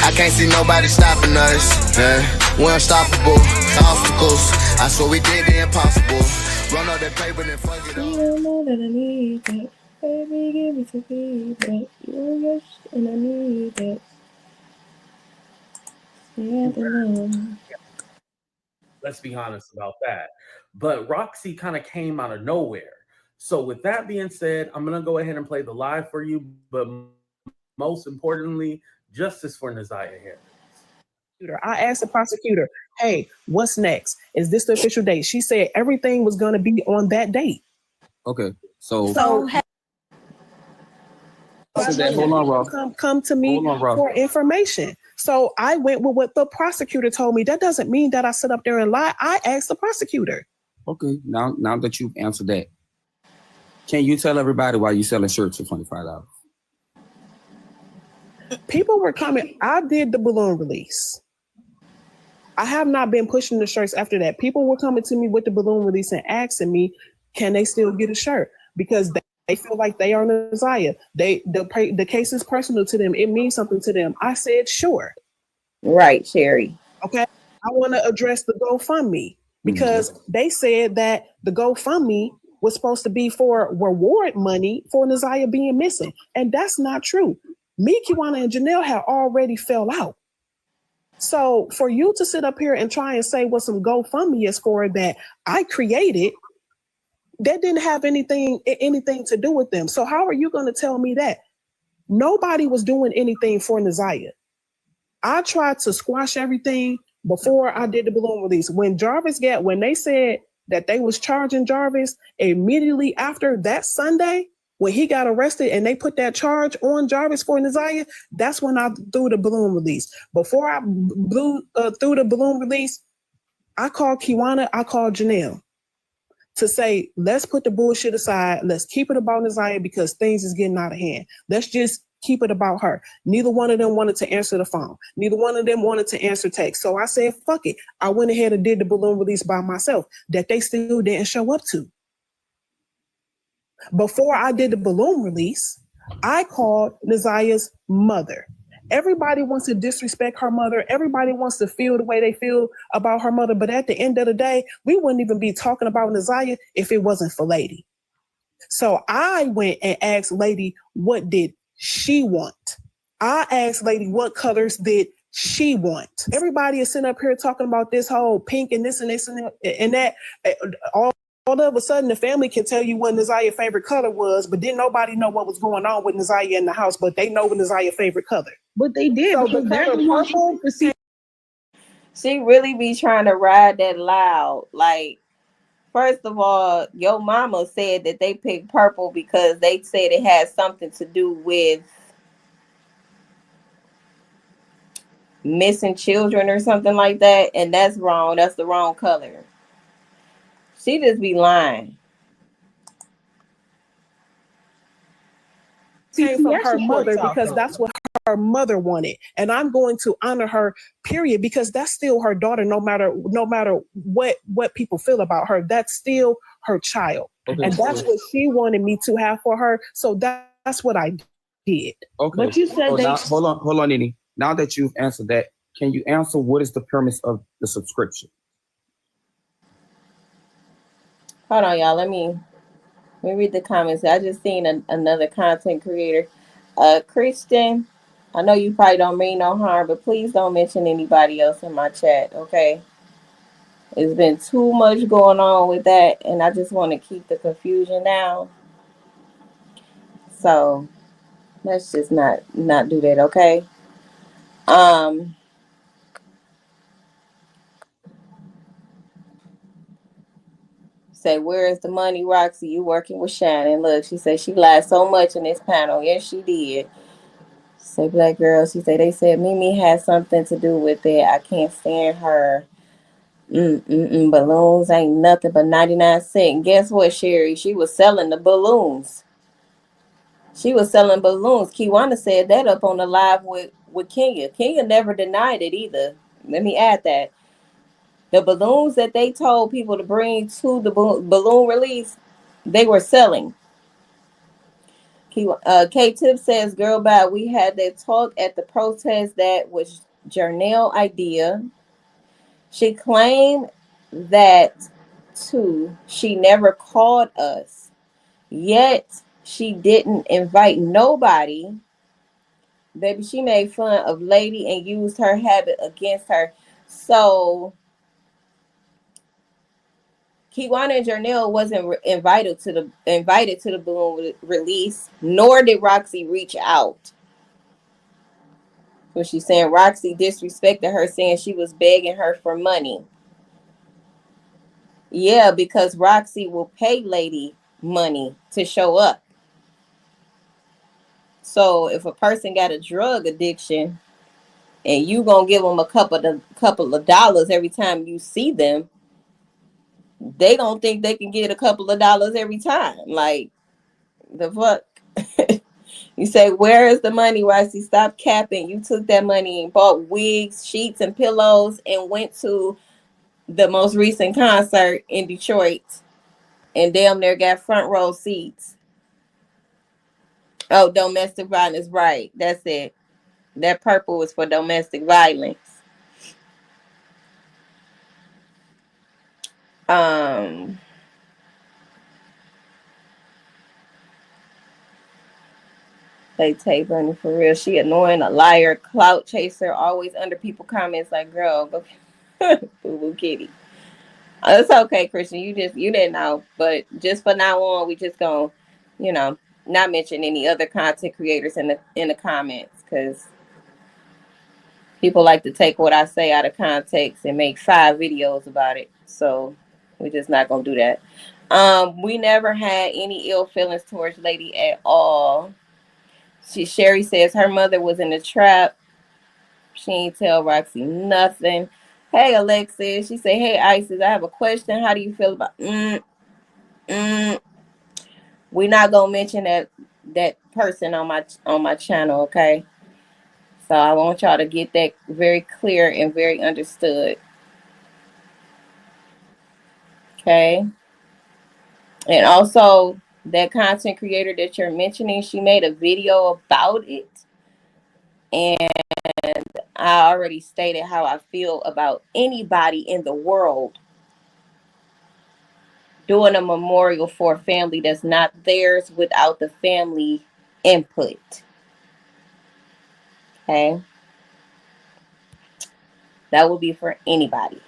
I can't see nobody stopping us. Yeah, we're unstoppable. Obstacles. I swear we did the impossible. Run up that paper and fuck it up. You don't know that I need that. Baby, give me some feedback. You're rich and I need that. Yeah, the love. Let's be honest about that. But Roxy kind of came out of nowhere. So with that being said, I'm gonna go ahead and play the live for you. But most importantly, justice for Naziyah Harris. I asked the prosecutor, hey, what's next? Is this the official date? She said everything was going to be on that date. Okay, so hold on, Rob. Come to me for information. So I went with what the prosecutor told me. That doesn't mean that I sit up there and lie. I asked the prosecutor. Okay, now that you've answered that, can you tell everybody why you selling shirts for $25? People were coming. I did the balloon release. I have not been pushing the shirts after that. People were coming to me with the balloon release and asking me, can they still get a shirt? Because they feel like they are Naziyah. The case is personal to them. It means something to them. I said, sure. Right, Sherry. Okay. I want to address the GoFundMe because they said that the GoFundMe was supposed to be for reward money for Naziyah being missing. And that's not true. Me, Kiwana, and Janelle had already fell out. So for you to sit up here and try and say what some GoFundMe is for that I created, that didn't have anything to do with them. So how are you going to tell me that? Nobody was doing anything for Naziyah. I tried to squash everything before I did the balloon release. When they said that they was charging Jarvis immediately after that Sunday, when he got arrested and they put that charge on Jarvis for Naziyah, that's when I threw the balloon release. Before I threw the balloon release, I called Kiwana, I called Janelle to say, let's put the bullshit aside. Let's keep it about Naziyah because things is getting out of hand. Let's just keep it about her. Neither one of them wanted to answer the phone. Neither one of them wanted to answer text. So I said, fuck it. I went ahead and did the balloon release by myself that they still didn't show up to. Before I did the balloon release, I called Naziyah's mother. Everybody wants to disrespect her mother. Everybody wants to feel the way they feel about her mother. But at the end of the day, we wouldn't even be talking about Naziyah if it wasn't for Lady. So I went and asked Lady, what did she want? I asked Lady, what colors did she want? Everybody is sitting up here talking about this whole pink and this and this and that. All of a sudden, the family can tell you what Naziyah's favorite color was, but didn't nobody know what was going on with Naziyah in the house, but they know what Naziyah's favorite color. But they did. So the color purple, she really be trying to ride that loud. Like, first of all, your mama said that they picked purple because they said it had something to do with missing children or something like that, and that's wrong. That's the wrong color. She just be lying. Came from her mother because that's what her mother wanted, and I'm going to honor her. Period, because that's still her daughter. No matter what people feel about her, that's still her child, and that's what she wanted me to have for her. So that's what I did. Okay, but you said now, hold on, Nene. Now that you've answered that, can you answer what is the premise of the subscription? Hold on, y'all. Let me read the comments. I just seen another content creator. Christian, I know you probably don't mean no harm, but please don't mention anybody else in my chat, okay? It's been too much going on with that, and I just want to keep the confusion down. So let's just not do that, okay? Say, where is the money, Roxy? You working with Shannon. Look, she said she lied so much in this panel. Yes, she did. Say, black girl, she said, they said Mimi had something to do with it. I can't stand her. Balloons ain't nothing but 99 cents. Guess what, Sherry? She was selling the balloons. She was selling balloons. Kiwana said that up on the live with Kenya. Kenya never denied it either. Let me add that. The balloons that they told people to bring to the balloon release, they were selling. K-Tip says, girl, bye. We had that talk at the protest that was Janelle idea. She claimed that too. She never called us. Yet she didn't invite nobody. Baby, she made fun of Lady and used her habit against her. So Kiwana and Janelle wasn't invited to the balloon release, nor did Roxy reach out. So she's saying Roxy disrespected her, saying she was begging her for money. Yeah, because Roxy will pay Lady money to show up. So if a person got a drug addiction and you gonna give them a couple of dollars every time you see them, they don't think they can get a couple of dollars every time. Like, the fuck? You say, where is the money, Roxy? Stop capping. You took that money and bought wigs, sheets, and pillows and went to the most recent concert in Detroit and damn near got front row seats. Oh, domestic violence, right. That's it. That purple was for domestic violence. They take Bunny for real. She annoying, a liar, clout chaser, always under people comments like, girl, go boo-boo kitty. It's okay, Christian. You didn't know. But just for now on, we just gonna, not mention any other content creators in the comments, because people like to take what I say out of context and make 5 videos about it. So we're just not gonna do that. We never had any ill feelings towards Lady at all. Sherry says her mother was in the trap. She ain't tell Roxy nothing. Hey Alexis, she say, hey Isis, I have a question. How do you feel about we're not gonna mention that person on my channel, okay? So I want y'all to get that very clear and very understood. Okay. And also, that content creator that you're mentioning, she made a video about it. And I already stated how I feel about anybody in the world doing a memorial for a family that's not theirs without the family input. Okay? That would be for anybody.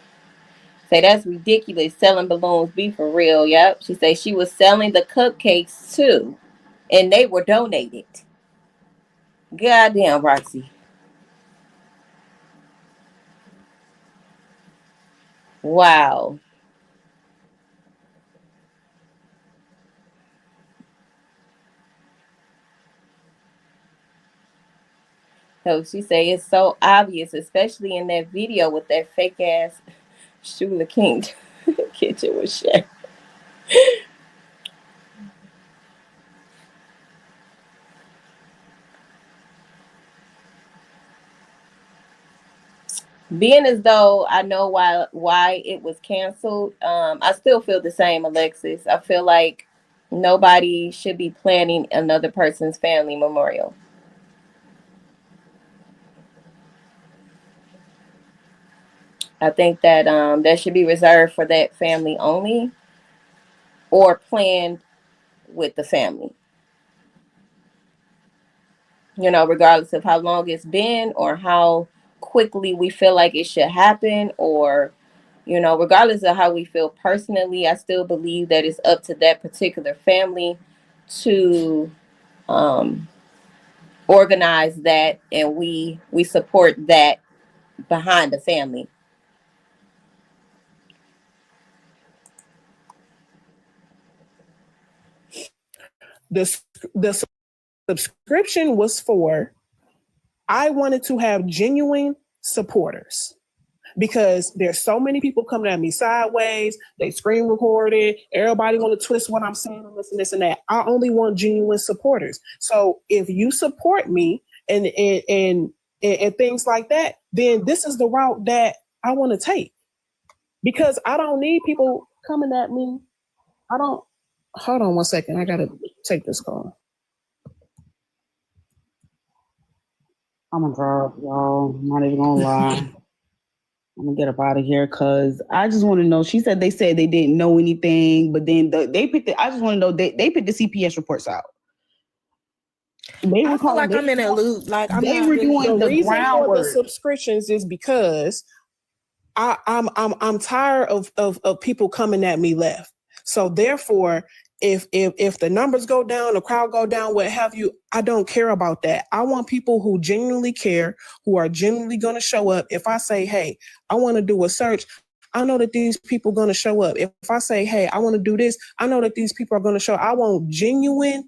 Say, that's ridiculous. Selling balloons, be for real. Yep. She say she was selling the cupcakes too, and they were donated. Goddamn, Roxy. Wow. So she say it's so obvious, especially in that video with that fake ass Shula King kitchen with Shay. Being as though I know why it was canceled, I still feel the same, Alexis. I feel like nobody should be planning another person's family memorial. I think that that should be reserved for that family only, or planned with the family. Regardless of how long it's been or how quickly we feel like it should happen, or regardless of how we feel personally, I still believe that it's up to that particular family to organize that, and we support that behind the family. The subscription was for, I wanted to have genuine supporters, because there's so many people coming at me sideways. They screen recorded. Everybody want to twist what I'm saying and this and that. I only want genuine supporters. So if you support me and things like that, then this is the route that I want to take, because I don't need people coming at me. I don't. Hold on one second. I gotta take this call. I'm gonna drop, y'all. I'm not even gonna lie. I'm gonna get up out of here because I just want to know. She said they didn't know anything, but then they picked it. I just want to know they picked the CPS reports out. They were I feel like calling. I'm in a loop. Like I'm They not were really. doing The the reason for the groundwork. subscriptions is because I'm tired of people coming at me left. So therefore, if the numbers go down, the crowd go down, what have you, I don't care about that. I want people who genuinely care, who are genuinely going to show up. If I say, hey, I want to do a search, I know that these people are going to show up. If I say, hey, I want to do this, I know that these people are going to show up. I want genuine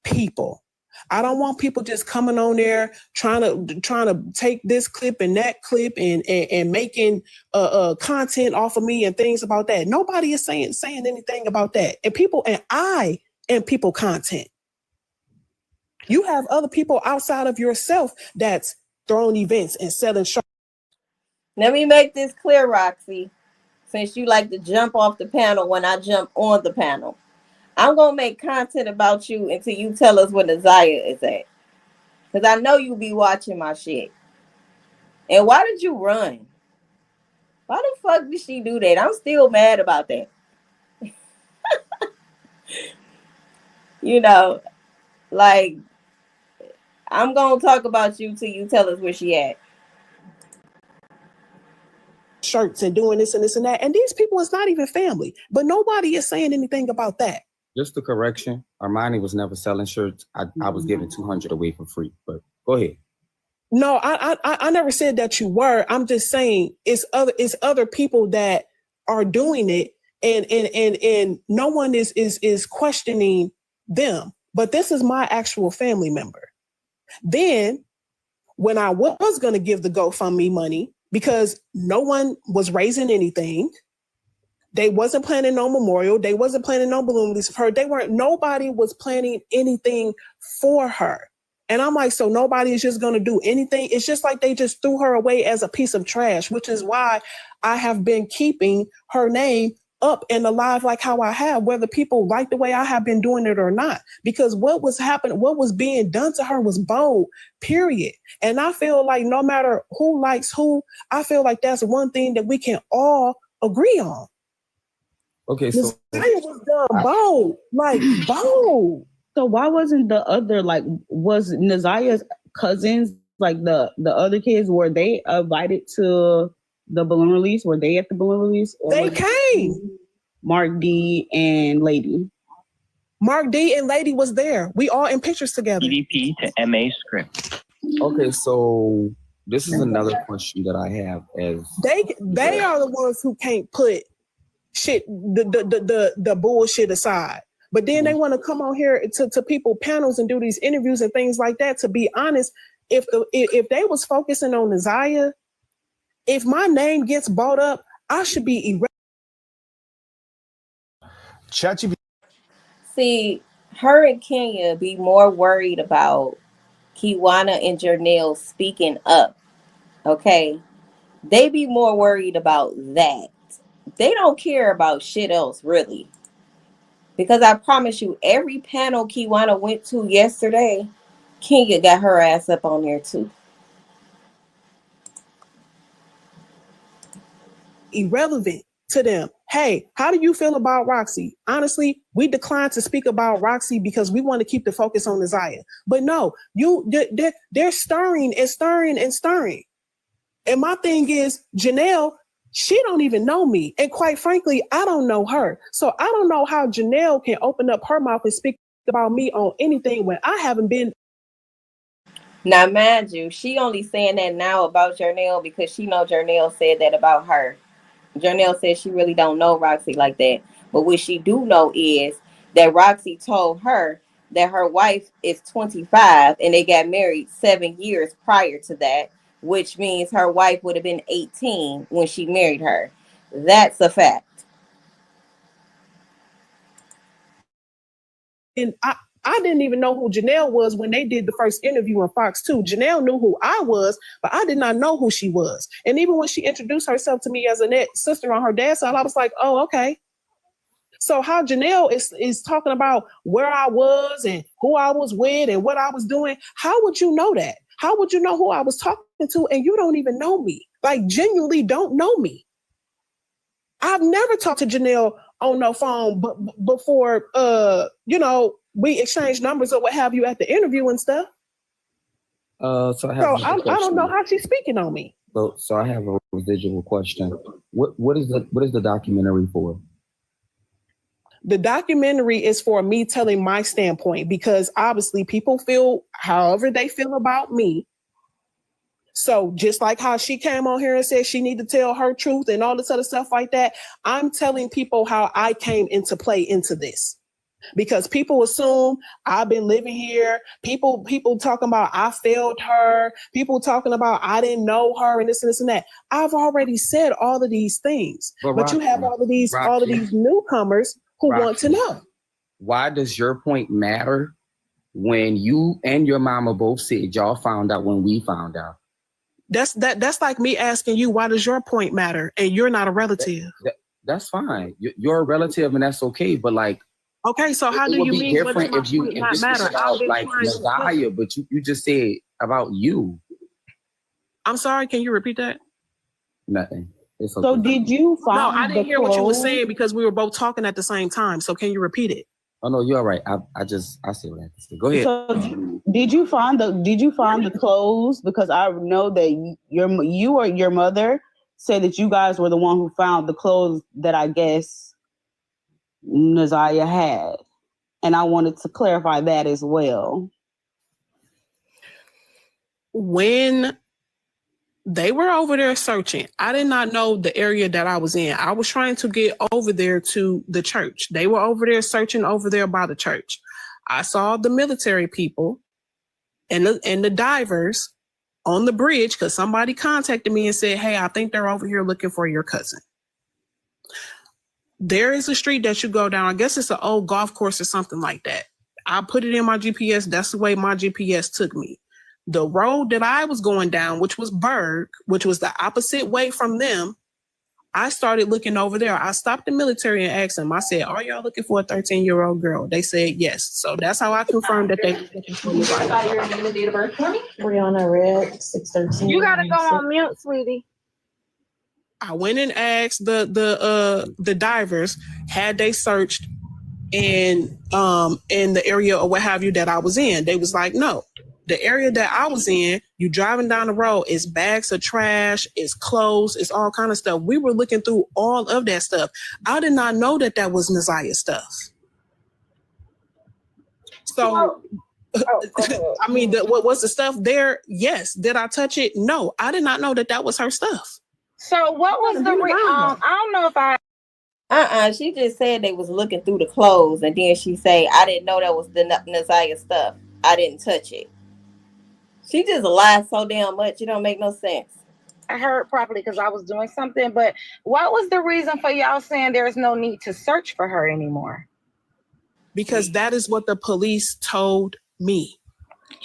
people. I don't want people just coming on there trying to take this clip and that clip and making content off of me and things about that. Nobody is saying anything about that. And I am people content. You have other people outside of yourself that's throwing events and selling shows. Let me make this clear, Roxy. Since you like to jump off the panel when I jump on the panel, I'm going to make content about you until you tell us where Naziyah is at. Because I know you be watching my shit. And why did you run? Why the fuck did she do that? I'm still mad about that. You know, like, I'm going to talk about you till you tell us where she at. Shirts and doing this and this and that. And these people is not even family. But nobody is saying anything about that. Just a correction. Armani was never selling shirts. I was giving 200 away for free. But go ahead. No, I never said that you were. I'm just saying it's other people that are doing it, and no one is questioning them. But this is my actual family member. Then when I was going to give the GoFundMe money, because no one was raising anything, they wasn't planning no memorial, they wasn't planning no balloon release of her. Nobody was planning anything for her. And I'm like, so nobody is just going to do anything. It's just like they just threw her away as a piece of trash, which is why I have been keeping her name up and alive like how I have, whether people like the way I have been doing it or not. Because what was happening, what was being done to her was bold, period. And I feel like no matter who likes who, I feel like that's one thing that we can all agree on. Okay, so Naziyah was done bold, like bold. So why wasn't the other, like, was Naziyah's cousins, like the other kids, were they invited to the balloon release? Were they at the balloon release? Or they came. Mark D and Lady. Mark D and Lady was there. We all in pictures together. EDP to MA script. Okay, so this is another question that I have. As they are the ones who can't put shit the bullshit aside. But then they want to come on here to people panels and do these interviews and things like that. To be honest, if they was focusing on Naziyah, if my name gets brought up, I should be See, her and Kenya be more worried about Kiwana and Janelle speaking up. Okay? They be more worried about that. They don't care about shit else, really. Because I promise you, every panel Kiwana went to yesterday, Kenya got her ass up on there too. irrelevant to them. Hey, how do you feel about Roxy? Honestly, we declined to speak about Roxy because we want to keep the focus on Naziyah. But no, they're stirring and stirring and stirring. And my thing is, Janelle, she don't even know me. And quite frankly, I don't know her. So I don't know how Janelle can open up her mouth and speak about me on anything when I haven't been. Now, mind you, she only saying that now about Janelle because she know Janelle said that about her. Janelle says she really don't know Roxy like that. But what she do know is that Roxy told her that her wife is 25 and they got married 7 years prior to that, which means her wife would have been 18 when she married her. That's a fact. And I didn't even know who Janelle was when they did the first interview on Fox 2. Janelle knew who I was, but I did not know who she was. And even when she introduced herself to me as a sister on her dad's side, I was like, oh, okay. So how Janelle is talking about where I was and who I was with and what I was doing, how would you know that? How would you know who I was talking to and you don't even know me? Like, genuinely don't know me. I've never talked to Janelle on no phone before, we exchanged numbers or what have you at the interview and stuff. So I don't know how she's speaking on me. So I have a residual question. What is the documentary for? The documentary is for me telling my standpoint, because obviously people feel however they feel about me. So just like how she came on here and said she need to tell her truth and all this other stuff like that, I'm telling people how I came into play into this. Because people assume I've been living here. People talking about I failed her. People talking about I didn't know her and this and this and that. I've already said all of these things, but you have all of these newcomers who want to know. Why does your point matter when you and your mama both said y'all found out when we found out? That's like me asking you, why does your point matter? And you're not a relative. That's fine. You're a relative, and that's okay. But like, okay, so how do you mean different if you this matter? About like Naziyah, but you just said about you. I'm sorry. Can you repeat that? Nothing. It's okay. So did you find? No, I didn't hear what you were saying because we were both talking at the same time. So can you repeat it? Oh no, you're all right. I see what I have to say. Go ahead. So did you find the clothes? Because I know that you or your mother said that you guys were the one who found the clothes that I guess Naziyah had. And I wanted to clarify that as well. When they were over there searching, I did not know the area that I was in. I was trying to get over there to the church. They were over there searching over there by the church. I saw the military people and the divers on the bridge because somebody contacted me and said, hey, I think they're over here looking for your cousin. There is a street that you go down. I guess it's an old golf course or something like that. I put it in my GPS. That's the way my GPS took me. The road that I was going down, which was Berg, which was the opposite way from them, I started looking over there. I stopped the military and asked them, I said, are y'all looking for a 13-year-old girl? They said yes. So that's how I confirmed that they were looking for me. Brianna Red, 613. You gotta go on mute, sweetie. I went and asked the divers, had they searched in the area or what have you that I was in. They was like, no. The area that I was in, you driving down the road, it's bags of trash, it's clothes, it's all kind of stuff. We were looking through all of that stuff. I did not know that was Naziyah stuff. So, I mean, what was the stuff there? Yes. Did I touch it? No. I did not know that was her stuff. So what was the I don't know if I she just said they was looking through the clothes, and then she say, I didn't know that was the Naziyah stuff. I didn't touch it. She just lied so damn much, it don't make no sense. I heard properly because I was doing something, but what was the reason for y'all saying there's no need to search for her anymore? Because that is what the police told me.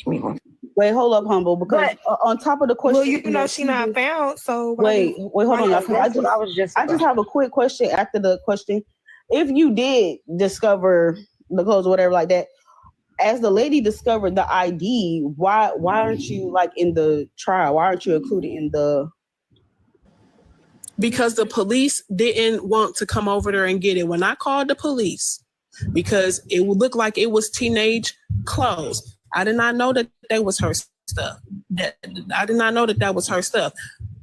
Wait, hold up, Humble, because on top of the question, well, you know she not found, so wait, hold on. I just have a quick question after the question. If you did discover the clothes or whatever like that, as the lady discovered the ID, why aren't you like in the trial? Why aren't you included in the? Because the police didn't want to come over there and get it. When I called the police, because it would look like it was teenage clothes. I did not know that was her stuff. I did not know that was her stuff.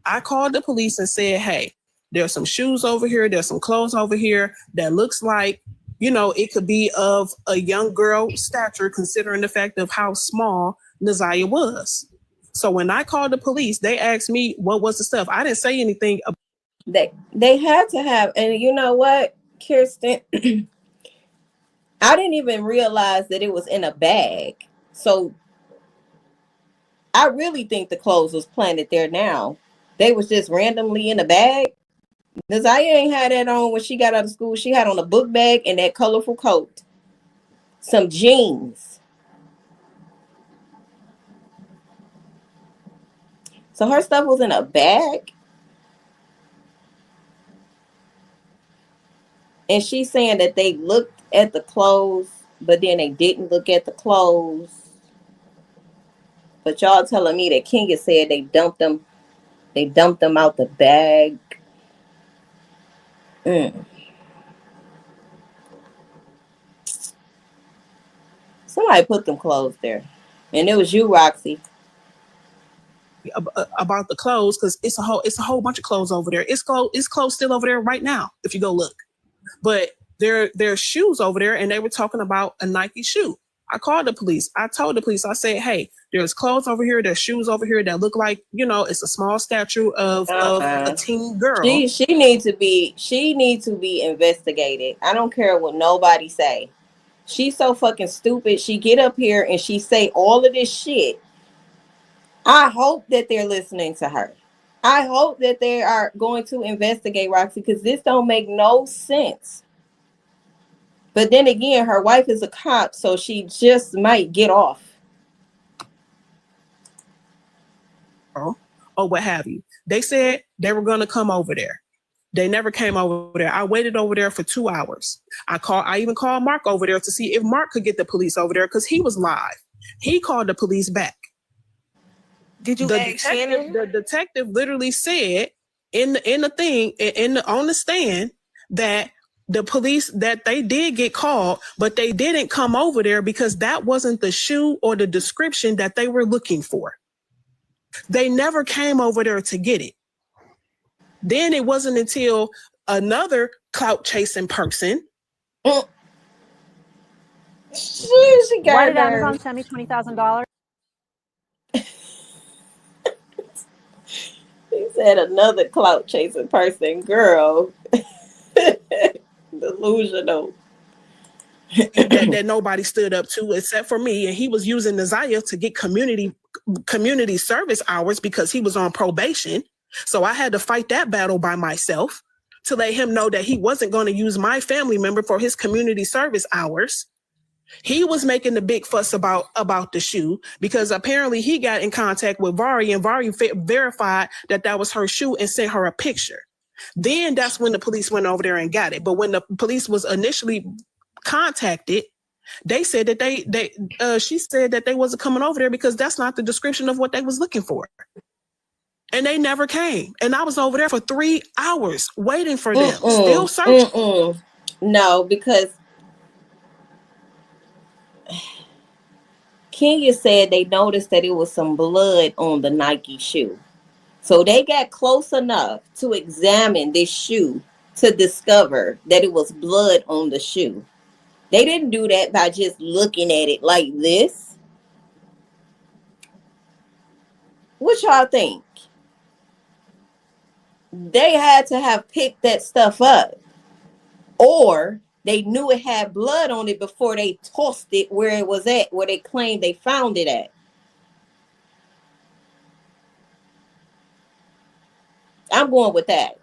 I called the police and said, hey, there's some shoes over here. There's some clothes over here that looks like, it could be of a young girl stature, considering the fact of how small Naziyah was. So when I called the police, they asked me what was the stuff. I didn't say anything. They had to have, and you know what, Kirsten? I didn't even realize that it was in a bag. So I really think the clothes was planted there now. They was just randomly in a bag. Naziyah ain't had that on when she got out of school. She had on a book bag and that colorful coat. Some jeans. So her stuff was in a bag. And she's saying that they looked at the clothes, but then they didn't look at the clothes. But y'all telling me that Kenya said they dumped them out the bag. Somebody put them clothes there. And it was you, Roxy. About the clothes, because it's a whole bunch of clothes over there. It's clothes still over there right now if you go look. But there's shoes over there, and they were talking about a Nike shoe. I called the police. I told the police, I said, hey, there's clothes over here, there's shoes over here that look like, it's a small statue of a teen girl. She needs to be investigated. I don't care what nobody say. She's so fucking stupid. She get up here and she say all of this shit. I hope that they're listening to her. I hope that they are going to investigate Roxy, because this don't make no sense. But then again, her wife is a cop, so she just might get off. Or what have you. They said they were going to come over there. They never came over there. I waited over there for 2 hours. I even called Mark over there to see if Mark could get the police over there, because he was live. He called the police back. Did you ask Shannon? The detective literally said on the stand that the police, that they did get called, but they didn't come over there because that wasn't the shoe or the description that they were looking for. They never came over there to get it. Then it wasn't until another clout chasing person. She got Why did Amazon send me $20,000? He said another clout chasing person, girl. Delusional. that nobody stood up to except for me, and he was using Naziyah to get community service hours because he was on probation. So I had to fight that battle by myself to let him know that he wasn't going to use my family member for his community service hours. He was making the big fuss about the shoe because apparently he got in contact with Vari, and Vari verified that was her shoe and sent her a picture. Then that's when the police went over there and got it. But when the police was initially contacted, they said that she said that they wasn't coming over there because that's not the description of what they was looking for. And they never came. And I was over there for 3 hours waiting for them, still searching. No, because Kenya said they noticed that it was some blood on the Nike shoe. So they got close enough to examine this shoe to discover that it was blood on the shoe. They didn't do that by just looking at it like this. What y'all think? They had to have picked that stuff up. Or they knew it had blood on it before they tossed it where it was at, where they claimed they found it at. I'm going with that.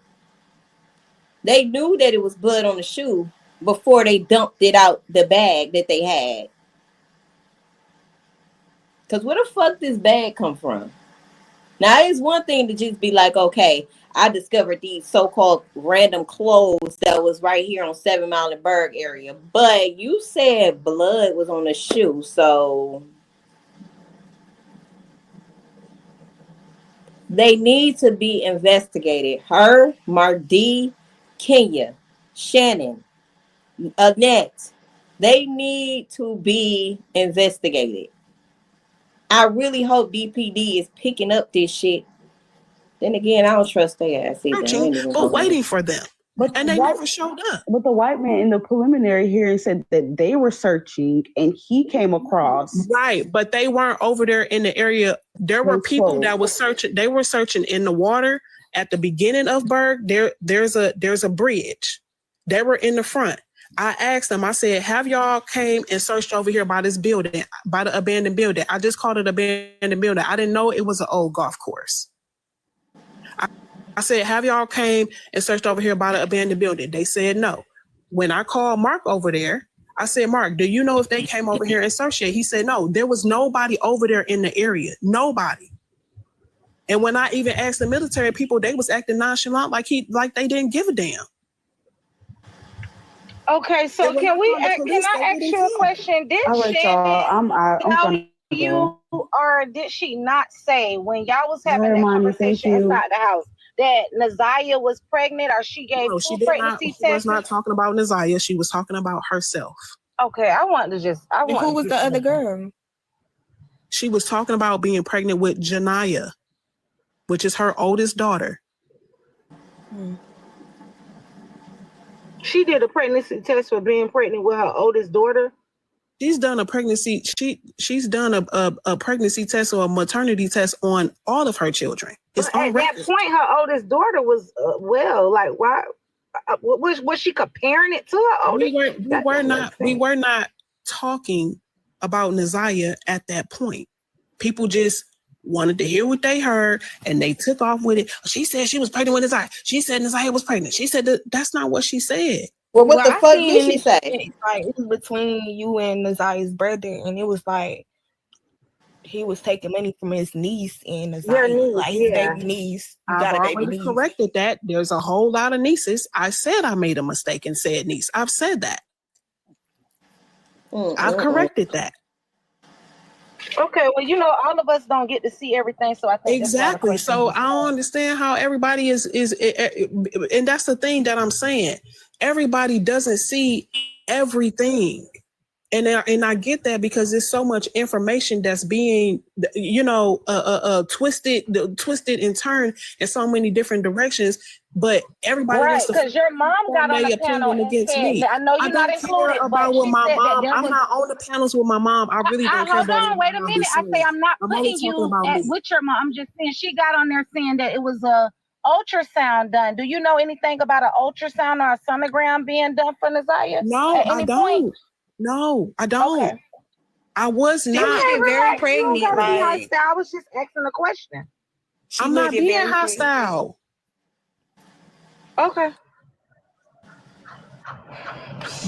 They knew that it was blood on the shoe before they dumped it out the bag that they had. Because where the fuck this bag come from? Now, it's one thing to just be like, okay, I discovered these so-called random clothes that was right here on 7 Mile and Berg area. But you said blood was on the shoe, so they need to be investigated. Her, Mark D, Kenya, Shannon, Annette, they need to be investigated. I really hope DPD is picking up this shit. Then again, I don't trust their ass either. But waiting for them. And they never showed up. But the white man in the preliminary hearing said that they were searching and he came across. Right, but they weren't over there in the area. There were people that was searching. They were searching in the water at the beginning of Berg. There's a bridge. They were in the front. I asked them, I said, have y'all came and searched over here by this building, by the abandoned building? I just called it abandoned building. I didn't know it was an old golf course. I said, have y'all came and searched over here by the abandoned building? They said no. When I called Mark over there, I said, Mark, do you know if they came over here and searched it? He said, no, there was nobody over there in the area. Nobody. And when I even asked the military people, they was acting nonchalant like they didn't give a damn. Okay, so can I ask you a question? Did All right, y'all. I'm or did she not say when y'all was having that Mommy, conversation inside the house that Naziyah was pregnant, or she gave No, two she did not. pregnancy She was tests? not talking about Naziyah. She was talking about herself. Okay, I wanted to Who was the other girl? She was talking about being pregnant with Janiyah, which is her oldest daughter. She did a pregnancy test for being pregnant with her oldest daughter. She's done a pregnancy. She's done a pregnancy test or a maternity test on all of her children. It's But at that point, her oldest daughter was like, why? Was she comparing it to her oldest? We were not talking about Naziyah at that point. People just wanted to hear what they heard, and they took off with it. She said she was pregnant with Naziyah. She said Naziyah was pregnant. She said that's not what she said. Well, what the fuck did she say? Like, it was between you and Naziyah's brother, and it was like he was taking money from his niece and Naziyah, like his baby niece. I've already corrected that. There's a whole lot of nieces. I said I made a mistake and said niece. I've said that. I've corrected that. Okay, well, all of us don't get to see everything, so I think exactly. So I don't understand how everybody is, and that's the thing that I'm saying. Everybody doesn't see everything, and I get that because there's so much information that's being, twisted and turned in so many different directions. But everybody wants to, because your mom got on the panel against me. I know you're not included about what my mom. I'm not on the panels with my mom. I really don't care about. Hold on, wait a minute. I say I'm not putting you with your mom. I'm just saying she got on there saying that it was a ultrasound done. Do you know anything about an ultrasound or a sonogram being done for Naziyah? No, I don't. No, I don't. Okay. I was not very pregnant. I was just asking a question. I'm not being hostile. Okay.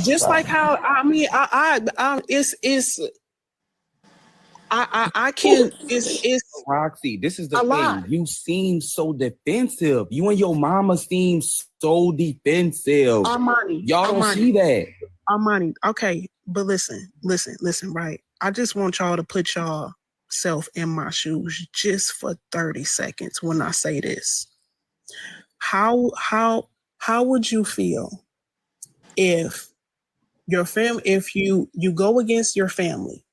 Just like how I can. It's Roxy. This is the thing. You seem so defensive. You and your mama seem so defensive. Y'all don't see that. Armani. Okay, but listen. Right. I just want y'all to put yourself in my shoes just for 30 seconds when I say this. How would you feel if your family, if you go against your family,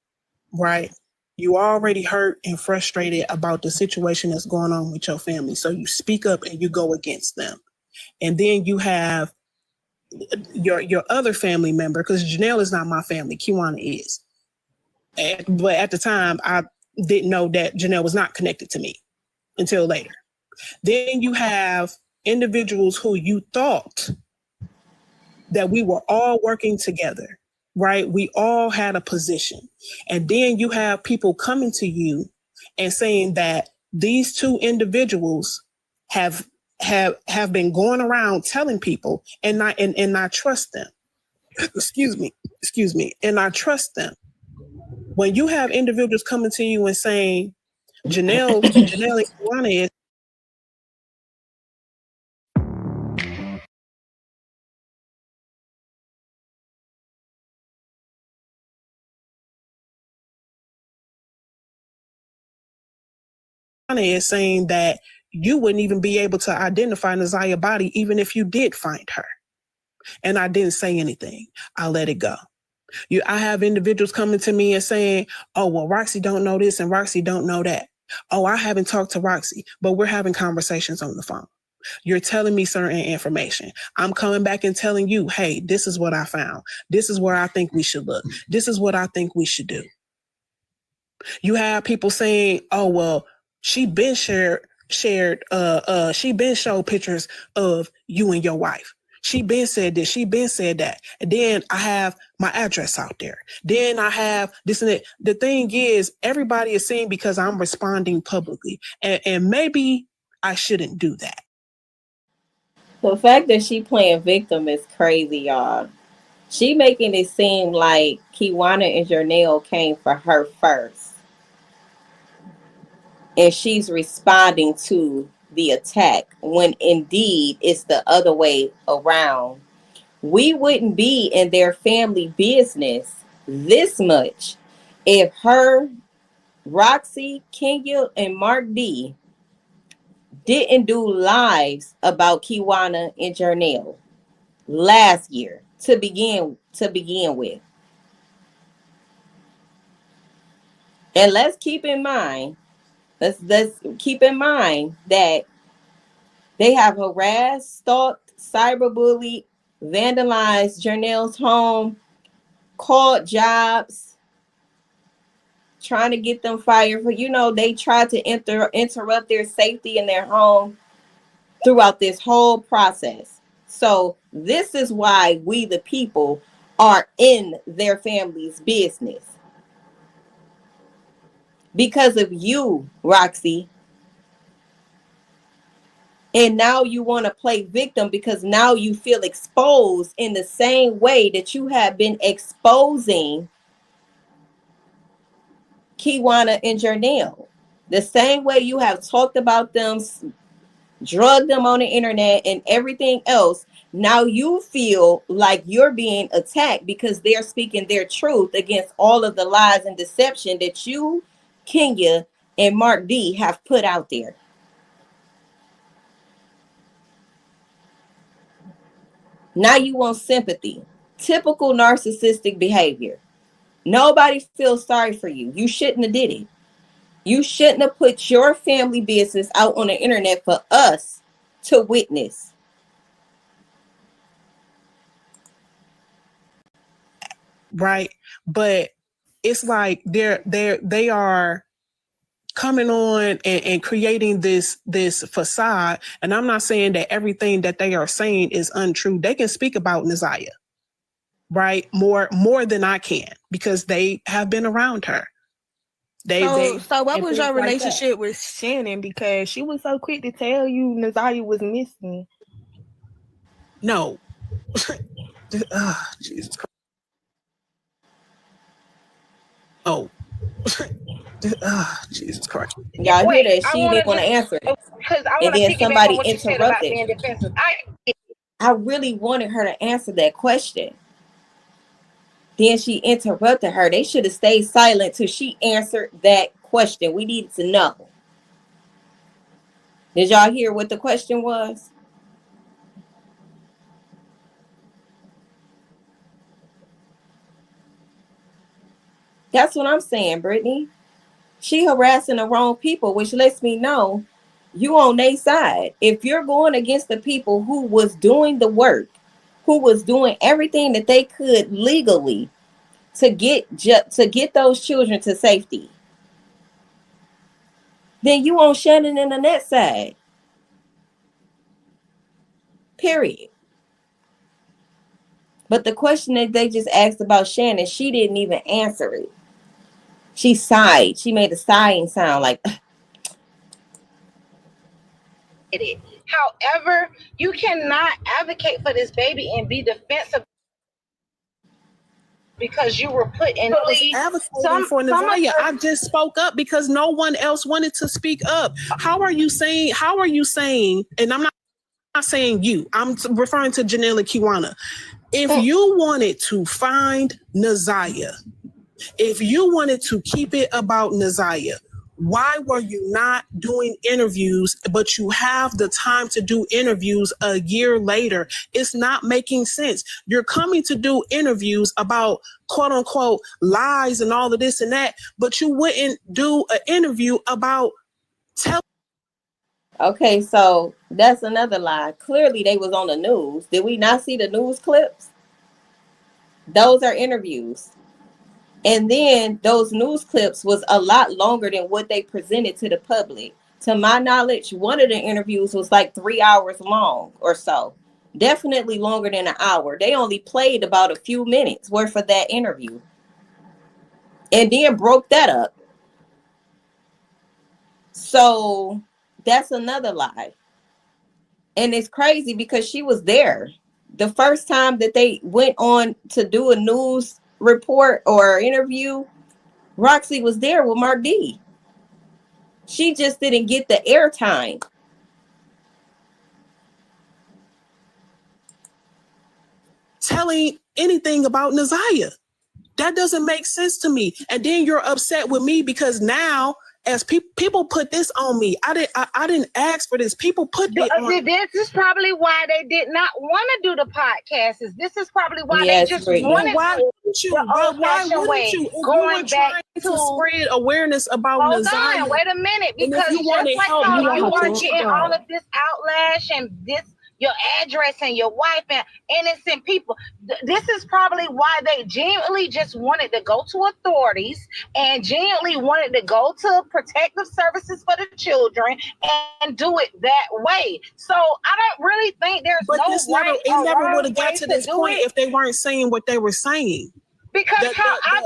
right? You already hurt and frustrated about the situation that's going on with your family. So you speak up and you go against them. And then you have your other family member, because Janelle is not my family, Kiwana is. But at the time, I didn't know that Janelle was not connected to me until later. Then you have individuals who you thought that we were all working together, right? We all had a position. And then you have people coming to you and saying that these two individuals have been going around telling people and not trust them. Excuse me. And I trust them. When you have individuals coming to you and saying, Janelle and Kiwana is saying that you wouldn't even be able to identify Naziyah's body even if you did find her. And I didn't say anything. I let it go. I have individuals coming to me and saying, oh, well, Roxy don't know this and Roxy don't know that. Oh, I haven't talked to Roxy, but we're having conversations on the phone. You're telling me certain information. I'm coming back and telling you, hey, this is what I found. This is where I think we should look. This is what I think we should do. You have people saying, oh, well, she been showed pictures of you and your wife. She been said this, she been said that. And then I have my address out there. Then I have this and that. The thing is, everybody is saying because I'm responding publicly. And maybe I shouldn't do that. The fact that she playing victim is crazy, y'all. She making it seem like Kiwana and Janelle came for her first. And she's responding to the attack when indeed it's the other way around. We wouldn't be in their family business this much if her Roxy, Kenya, and Mark D didn't do lives about Kiwana and Jernell last year to begin with. And let's keep in mind that they have harassed, stalked, cyberbullied, vandalized Jernell's home, called jobs, trying to get them fired for, they tried to interrupt their safety in their home throughout this whole process. So this is why we, the people, are in their family's business. Because of you, Roxy. And now you want to play victim because now you feel exposed in the same way that you have been exposing Kiwana and Jernell. The same way you have talked about them, drugged them on the internet and everything else. Now you feel like you're being attacked because they're speaking their truth against all of the lies and deception that you, Kenya, and Mark D have put out there. Now you want sympathy. Typical narcissistic behavior. Nobody feels sorry for you. You shouldn't have did it. You shouldn't have put your family business out on the internet for us to witness. Right. But it's like they are coming on and creating this facade. And I'm not saying that everything that they are saying is untrue. They can speak about Naziyah, right? More than I can, because they have been around her. So what was your relationship with Shannon? Because she was so quick to tell you Naziyah was missing. No. Jesus Christ. Oh. Jesus Christ. Y'all hear that? She didn't want to answer it. And then somebody interrupted. I really wanted her to answer that question. Then she interrupted her. They should have stayed silent till she answered that question. We needed to know. Did y'all hear what the question was? That's what I'm saying, Brittany. She harassing the wrong people, which lets me know you on their side. If you're going against the people who was doing the work, who was doing everything that they could legally to get those children to safety, then you on Shannon and Annette's side. Period. But the question that they just asked about Shannon, she didn't even answer it. She sighed. She made a sighing sound like. However, you cannot advocate for this baby and be defensive because you were put in advocating for Naziyah. I just spoke up because no one else wanted to speak up. How are you saying, and I'm not saying you, I'm referring to Jernell and Kiwana. If you wanted to find Naziyah, if you wanted to keep it about Naziyah, why were you not doing interviews, but you have the time to do interviews a year later? It's not making sense. You're coming to do interviews about quote unquote lies and all of this and that, but you wouldn't do an interview about Okay, so that's another lie. Clearly they was on the news. Did we not see the news clips? Those are interviews. And then those news clips was a lot longer than what they presented to the public. To my knowledge, one of the interviews was like 3 hours long or so. Definitely longer than an hour. They only played about a few minutes worth of that interview. And then broke that up. So that's another lie. And it's crazy because she was there. The first time that they went on to do a news report or interview, Roxy was there with Mark D. She just didn't get the airtime. Telling anything about Naziyah. That doesn't make sense to me. And then you're upset with me because now, as people put this on me, I didn't ask for this. People put it on. This is probably why they did not want to do the podcast. This is probably why they just wanted why wouldn't you? If going you back to spread awareness about Naziyah. On, wait a minute, because just like how you are getting all of this outlash and this. Your address and your wife and innocent people. This is probably why they genuinely just wanted to go to authorities and genuinely wanted to go to protective services for the children and do it that way. So I don't really think there's it never would have got to this point if they weren't saying what they were saying. Because I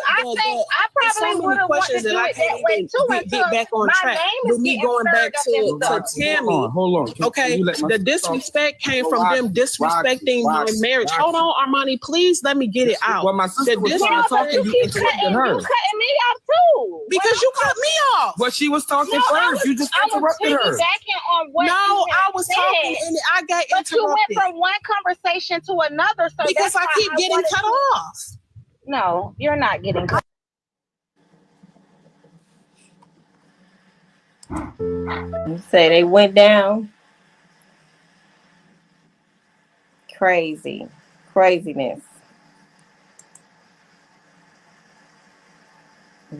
probably would have wanted to do it that way too. Get back on track with me going back to Tammy. Hold on. Okay, the disrespect came from them disrespecting my marriage. Hold on, Armani, please let me get it out. Well, my sister was talking, you interrupted her. You cutting me off too. Because you cut me off. Well, she was talking first. You just interrupted her. On what I was talking and I got interrupted. But you went from one conversation to another. So because I keep getting cut off. No, you're not getting cut. You say they went down. Craziness.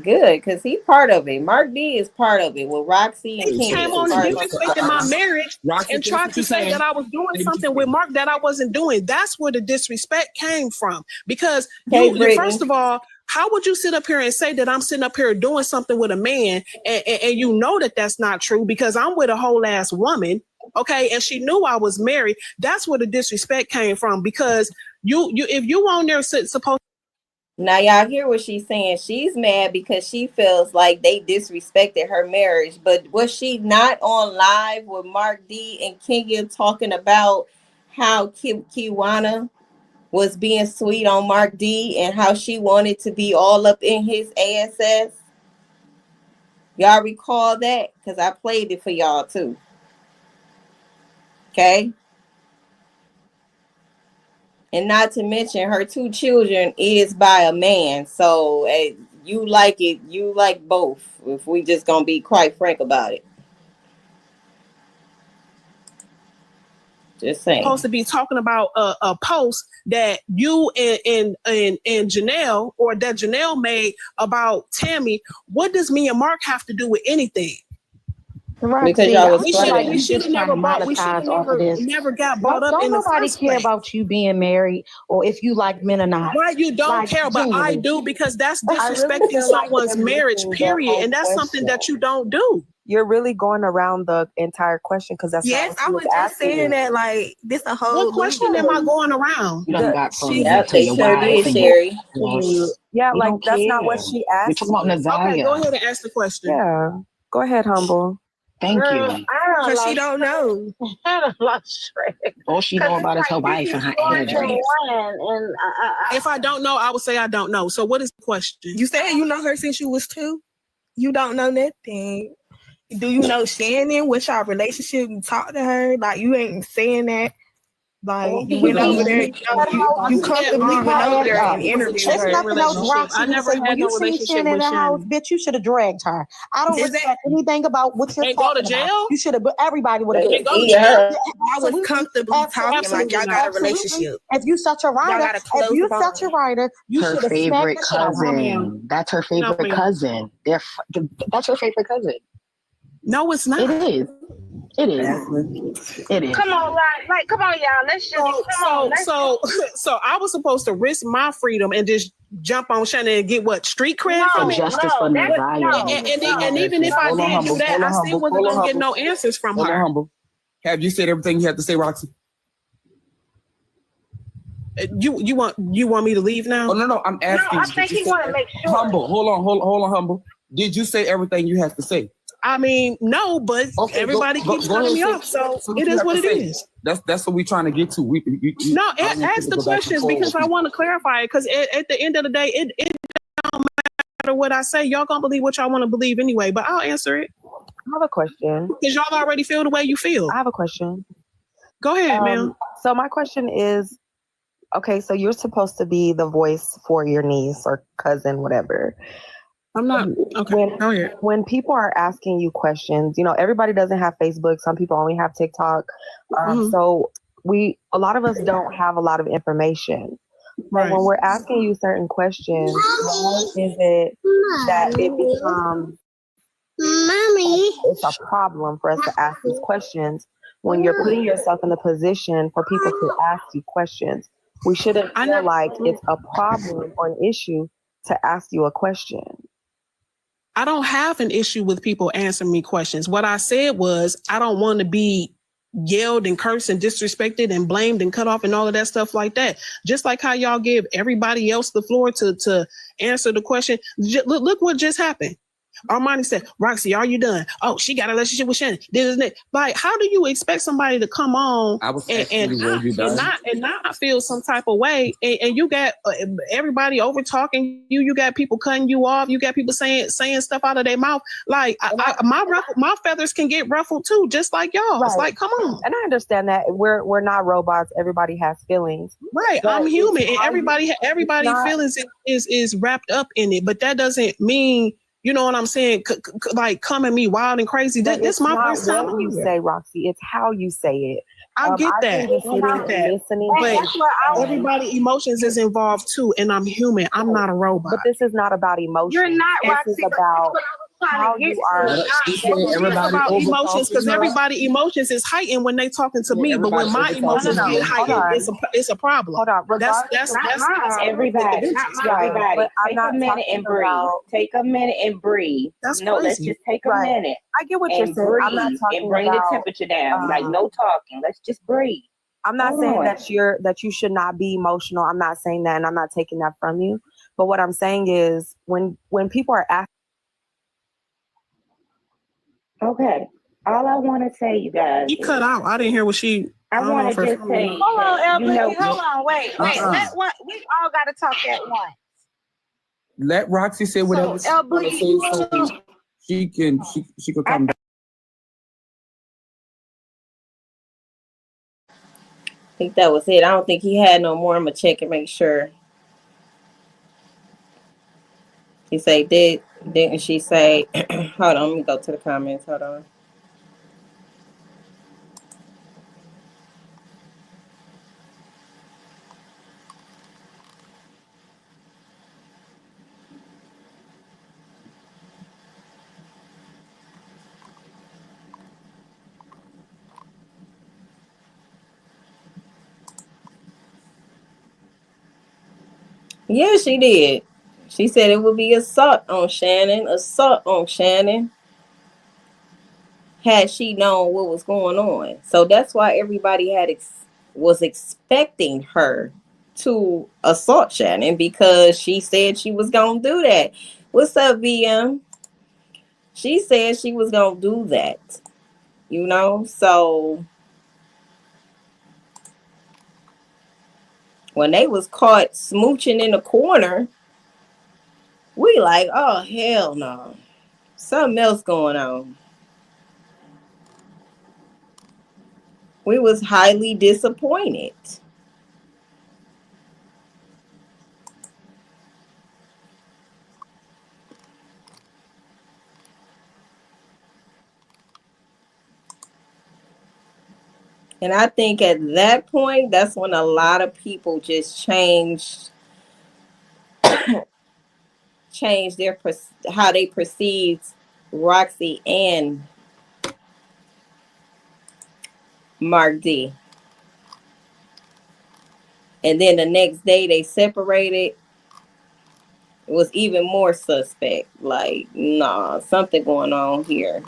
Good, because he's part of it. Mark D is part of it with Roxy and King. He came on and disrespected my marriage and tried to say that I was doing something with Mark that I wasn't doing. That's where the disrespect came from. Because first of all, how would you sit up here and say that I'm sitting up here doing something with a man and you know that that's not true because I'm with a whole ass woman, okay? And she knew I was married. That's where the disrespect came from because if you on there supposed. Now y'all hear what she's saying. She's mad because she feels like they disrespected her marriage. But was she not on live with Mark D and Kenya talking about how Kiwana was being sweet on Mark D and how she wanted to be all up in his ASS? Y'all recall that? Because I played it for y'all too. Okay? And not to mention her 2 children is by a man. So you like both. If we just gonna be quite frank about it. Just saying. Supposed to be talking about a post that you and Janelle or that Janelle made about Tammy. What does me and Mark have to do with anything? Right. Because y'all was we should have never got brought up in the first place. Don't nobody care about you being married or if you like men or not. Why you don't care, but I do because that's disrespecting someone's marriage, period. And that's something that you don't do. You're really going around the entire question because that's I was just saying that like this a whole. What question am I going around? Sherry. Yeah, like that's not what she asked. We're talking about Naziyah. Okay, go ahead and ask the question. Yeah, go ahead, Humble. Thank you. Because she don't know. I lost track. All she know about is her wife and her energy. If I don't know, I would say I don't know. So what is the question? You said you know her since you was 2. You don't know nothing. Do you know Shannon? What's your relationship? You talk to her? Like you ain't saying that. Like you went over there, you comfortably went over there and interviewed her. I never had no relationship with Shannon. Bitch, you should have dragged her. I don't respect anything about what you're talking about. You should have. Everybody would have. I was comfortably talking like y'all got a relationship. If you such a writer, you should have favorite cousin. That's her favorite cousin. That's her favorite cousin. No, it's not. It is. Come on, come on, y'all. Let's just So I was supposed to risk my freedom and just jump on Shannon and get what street cred from it. Justice for Naziyah. And even if I did do that, I still wasn't gonna get no answers from her. Humble. Have you said everything you have to say, Roxy? You want me to leave now? Oh no, I'm asking. No, I think he want to make sure. Humble, hold on, Humble. Did you say everything you have to say? I mean, no, but everybody keeps cutting me off, so it is what it is. That's what we're trying to get to. Ask the questions because I want to clarify it. Because at the end of the day, it don't matter what I say. Y'all gonna believe what y'all want to believe anyway. But I'll answer it. I have a question. Because y'all already feel the way you feel. I have a question. Go ahead, ma'am. So my question is, Okay, so you're supposed to be the voice for your niece or cousin, whatever. I'm not okay. When people are asking you questions, everybody doesn't have Facebook. Some people only have TikTok. So a lot of us don't have a lot of information. Right. When we're asking you certain questions, how is it that it becomes it's a problem for us to ask these questions when you're putting yourself in the position for people to ask you questions? We shouldn't feel like it's a problem or an issue to ask you a question. I don't have an issue with people answering me questions. What I said was I don't want to be yelled and cursed and disrespected and blamed and cut off and all of that stuff like that. Just like how y'all give everybody else the floor to answer the question. Look what just happened. Armani said, Roxy, are you done? Oh, she got a relationship with Shannon. Like, how do you expect somebody to come on and not feel some type of way? And you got everybody over talking you. You got people cutting you off. You got people saying stuff out of their mouth. Like, my feathers can get ruffled too, just like y'all. Right. It's like, come on. And I understand that we're not robots. Everybody has feelings. Right. I'm human, and everybody feelings is wrapped up in it. But that doesn't mean, you know what I'm saying? Like, come at me wild and crazy. This my first time. What you say, Roxy. It's how you say it. I get that. But everybody emotions is involved too, and I'm human. I'm not a robot. But this is not about emotions. You're not, Roxy. This is about how you are. About emotions, because everybody emotions is heightened when they talking to me, but when my emotions get heightened, it's a problem. Hold on, that's everybody. But take a minute and breathe. Take a minute and breathe. Let's just take a minute. I get what you're saying. I'm not talking and bring about, the temperature down. Like, no talking. Let's just breathe. I'm not saying that you should not be emotional. I'm not saying that, and I'm not taking that from you. But what I'm saying is when people are asking. Okay. All I want to say, you guys. You cut out. I didn't hear what she. I want to just say. Hold on, LB. Hold on. Wait. We all got to talk at once. Let Roxy say whatever she wants to say. She can come back. I think that was it. I don't think he had no more. I'm gonna check and make sure. He say, didn't she say? Hold on, let me go to the comments. Hold on. Yeah, she did. She said it would be assault on Shannon, had she known what was going on. So that's why everybody was expecting her to assault Shannon, because she said she was going to do that. What's up, VM? She said she was going to do that, so when they was caught smooching in the corner, we like, oh, hell no. Something else going on. We was highly disappointed. And I think at that point, that's when a lot of people just changed their how they perceived Roxy and Mark D. And then the next day they separated. It was even more suspect. Like, nah, something going on here.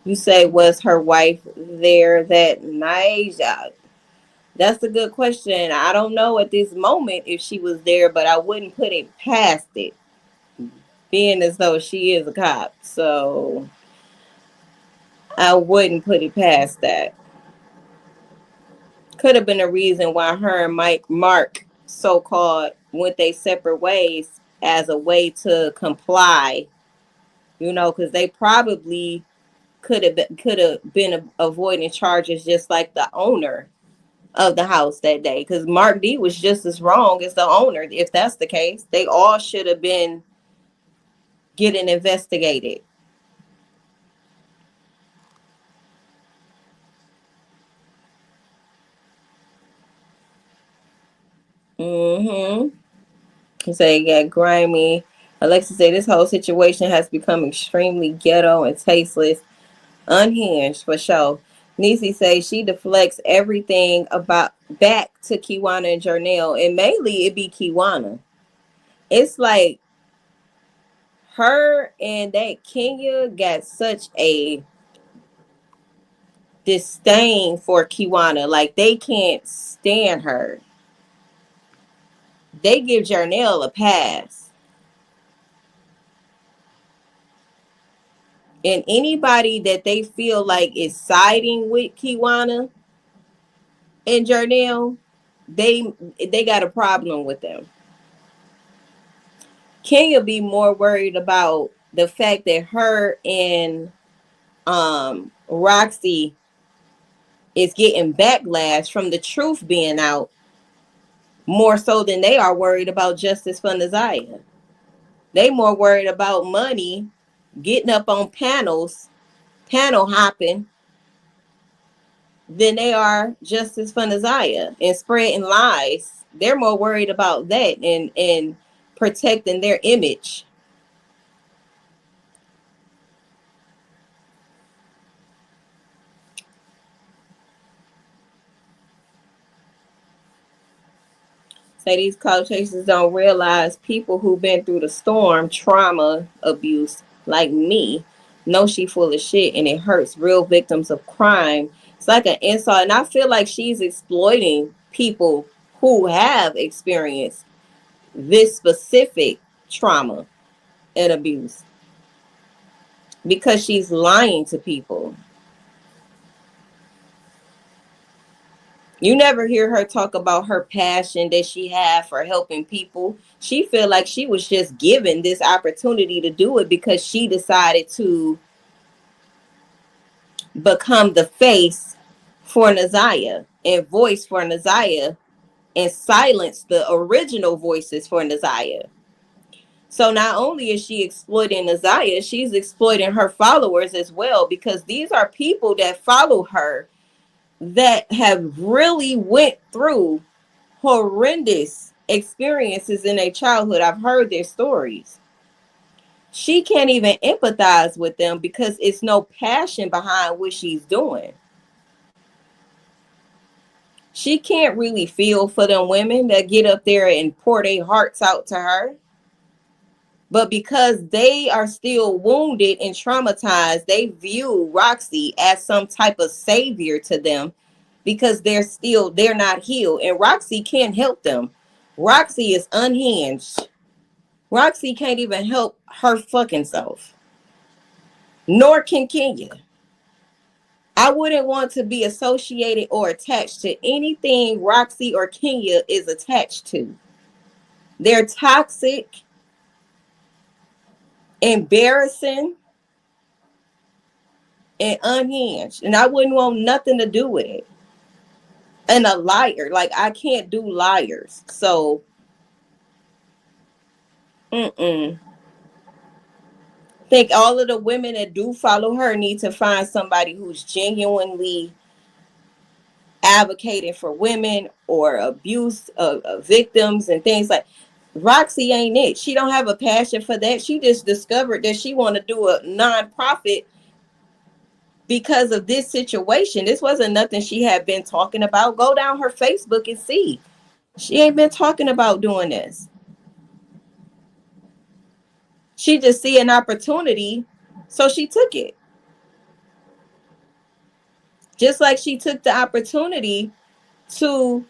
You say, was her wife there that night? That's a good question. I don't know at this moment if she was there, but I wouldn't put it past it, being as though she is a cop. So I wouldn't put it past that. Could have been a reason why her and Mark so-called went their separate ways as a way to comply, you know, because they probably could have been avoiding charges just like the owner of the house that day, because Mark D was just as wrong as the owner. If that's the case, they all should have been getting investigated. He said, yeah, grimy. Alexa said, this whole situation has become extremely ghetto and tasteless. Unhinged, for sure. Niecy says she deflects everything about back to Kiwana and Janelle, and mainly it be Kiwana. It's like her and that Kenya got such a disdain for Kiwana. Like, they can't stand her. They give Janelle a pass. And anybody that they feel like is siding with Kiwana and Janelle, they got a problem with them. Kenya be more worried about the fact that her and Roxy is getting backlash from the truth being out, more so than they are worried about justice for Naziyah. They more worried about money, getting up on panel hopping, than they are justice for Naziyah and spreading lies. They're more worried about that and protecting their image. Say these cold chasers don't realize people who've been through the storm, trauma, abuse, like me, know she full of shit, and it hurts real victims of crime. It's like an insult, and I feel like she's exploiting people who have experienced this specific trauma and abuse because she's lying to people. You never hear her talk about her passion that she had for helping people. She feel like she was just given this opportunity to do it because she decided to become the face for Naziyah and voice for Naziyah and silence the original voices for Naziyah. So not only is she exploiting Naziyah, she's exploiting her followers as well, because these are people that follow her that have really went through horrendous experiences in their childhood. I've heard their stories. She can't even empathize with them because it's no passion behind what she's doing. She can't really feel for them women that get up there and pour their hearts out to her. But because they are still wounded and traumatized, they view Roxy as some type of savior to them because they're not healed. And Roxy can't help them. Roxy is unhinged. Roxy can't even help her fucking self. Nor can Kenya. I wouldn't want to be associated or attached to anything Roxy or Kenya is attached to. They're toxic, embarrassing, and unhinged. And I wouldn't want nothing to do with it. And a liar. Like, I can't do liars. So, think all of the women that do follow her need to find somebody who's genuinely advocating for women or abuse of victims and things like. Roxy ain't it. She don't have a passion for that. She just discovered that she want to do a nonprofit because of this situation. This wasn't nothing she had been talking about. Go down her Facebook and see. She ain't been talking about doing this. She just see an opportunity, so she took it. Just like she took the opportunity to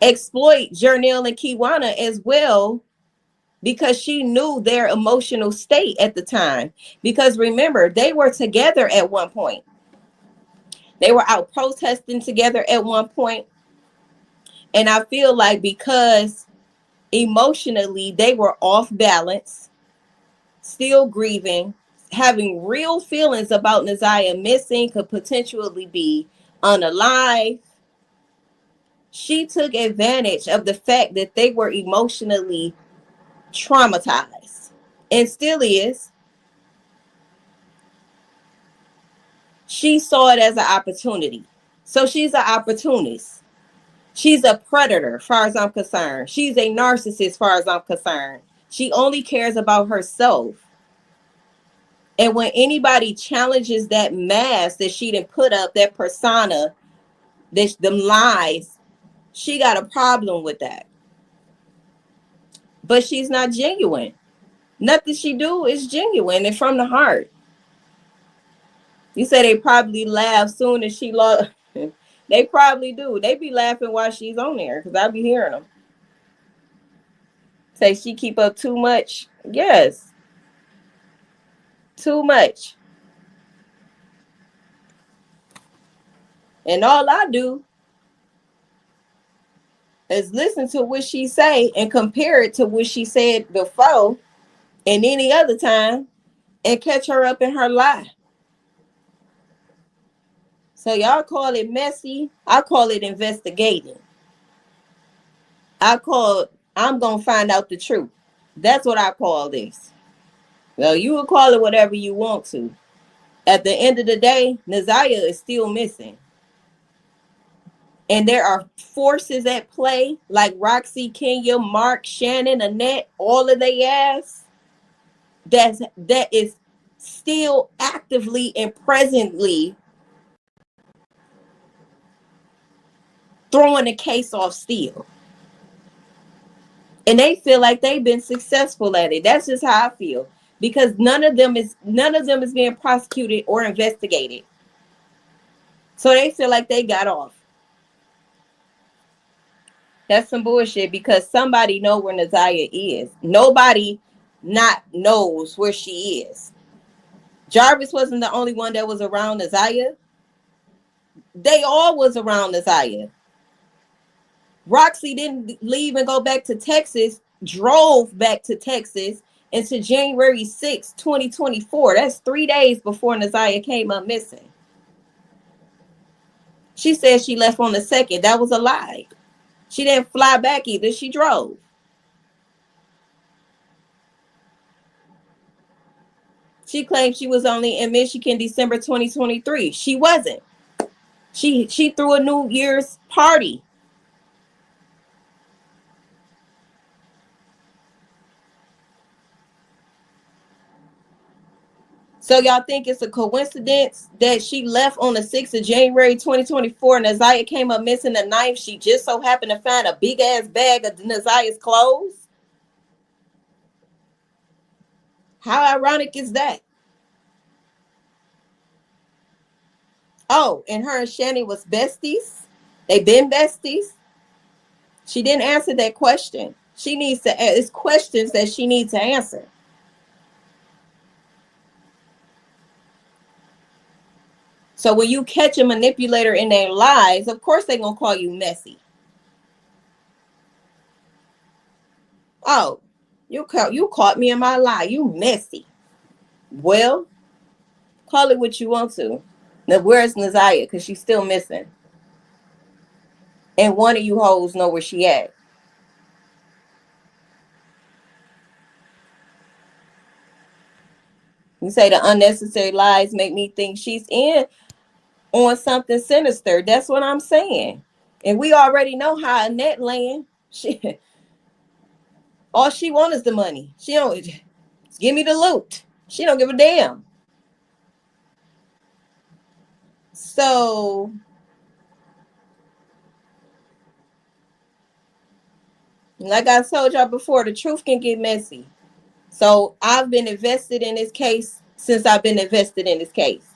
exploit Janelle and Kiwana as well, because she knew their emotional state at the time. Because remember, they were together at one point. They were out protesting together at one point. And I feel like because emotionally, they were off balance, still grieving, having real feelings about Naziyah missing, could potentially be unalive. She took advantage of the fact that they were emotionally traumatized and still is. She saw it as an opportunity. So she's an opportunist. She's a predator, as far as I'm concerned. She's a narcissist, as far as I'm concerned. She only cares about herself. And when anybody challenges that mask that she didn't put up, that persona, them lies, she got a problem with that. But she's not genuine. Nothing she do is genuine and from the heart. You say they probably laugh soon as she lost. They probably do. They be laughing while she's on there because I be hearing them. Say she keep up too much. Yes. Too much. And all I do is listen to what she say and compare it to what she said before and any other time and catch her up in her lie. So y'all call it messy. I call it investigating. I'm going to find out the truth. That's what I call this. Well, you will call it whatever you want to. At the end of the day, Naziyah is still missing. And there are forces at play like Roxy, Kenya, Mark, Shannon, Annette, all of they ass. That is still actively and presently throwing the case off still. And they feel like they've been successful at it. That's just how I feel. Because none of them is being prosecuted or investigated. So they feel like they got off. That's some bullshit because somebody know where Naziyah is. Nobody not knows where she is. Jarvis wasn't the only one that was around Naziyah. They all was around Naziyah. Roxy didn't leave and go back to Texas, drove back to Texas into January 6, 2024. That's 3 days before Naziyah came up missing. She said she left on the 2nd. That was a lie. She didn't fly back either. She drove. She claimed she was only in Michigan December 2023. She wasn't. She threw a New Year's party. So y'all think it's a coincidence that she left on the 6th of January 2024 and Naziyah came up missing the 9th? She just so happened to find a big ass bag of Naziyah's clothes? How ironic is that? Oh, and her and Shannon was besties? They been besties? She didn't answer that question. She needs to, it's questions that she needs to answer. So when you catch a manipulator in their lies, of course they're going to call you messy. Oh, you caught me in my lie. You messy. Well, call it what you want to. Now, where's Naziyah? Because she's still missing. And one of you hoes know where she at. You say the unnecessary lies make me think she's in on something sinister. That's what I'm saying. And we already know how Annette land. All she wants is the money. She don't give me the loot. She don't give a damn. So like I told y'all before, the truth can get messy. So I've been invested in this case since I've been invested in this case.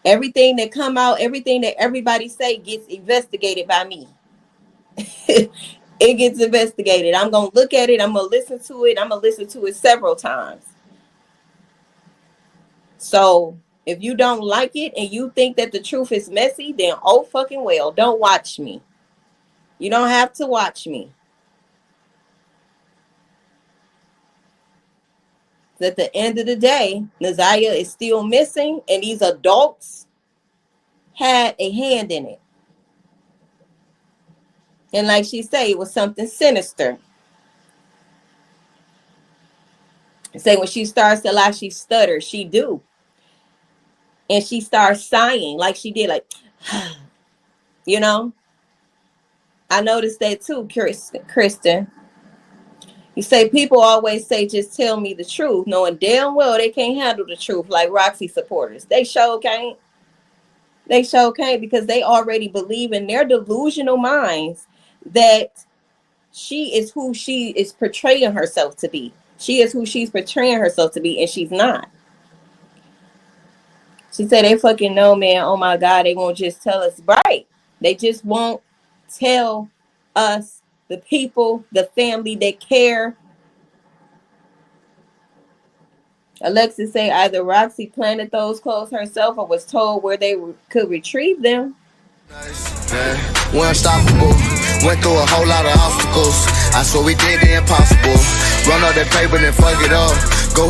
Everything that come out, everything that everybody say gets investigated by me. It gets investigated. I'm going to look at it. I'm going to listen to it. I'm going to listen to it several times. So if you don't like it and you think that the truth is messy, then oh fucking well, don't watch me. You don't have to watch me. at the end of the day, Naziyah is still missing, and these adults had a hand in it. And like she said, it was something sinister. Say when she starts to lie, she stutters. She do. And she starts sighing like she did, like, you know. I noticed that too, Kristen. You say people always say, just tell me the truth, knowing damn well they can't handle the truth like Roxy supporters. They sure can't. They sure can't, because they already believe in their delusional minds that she is who she is portraying herself to be. She is who she's portraying herself to be, and she's not. She said they fucking know, man. Oh my God, they won't just tell us. Right. They just won't tell us, the people, the family that care. Alexis say either Roxy planted those clothes herself or was told where they could retrieve them. We're unstoppable. Went through a whole lot of obstacles. I swear we did the impossible. Run all that paper and fuck it up. Go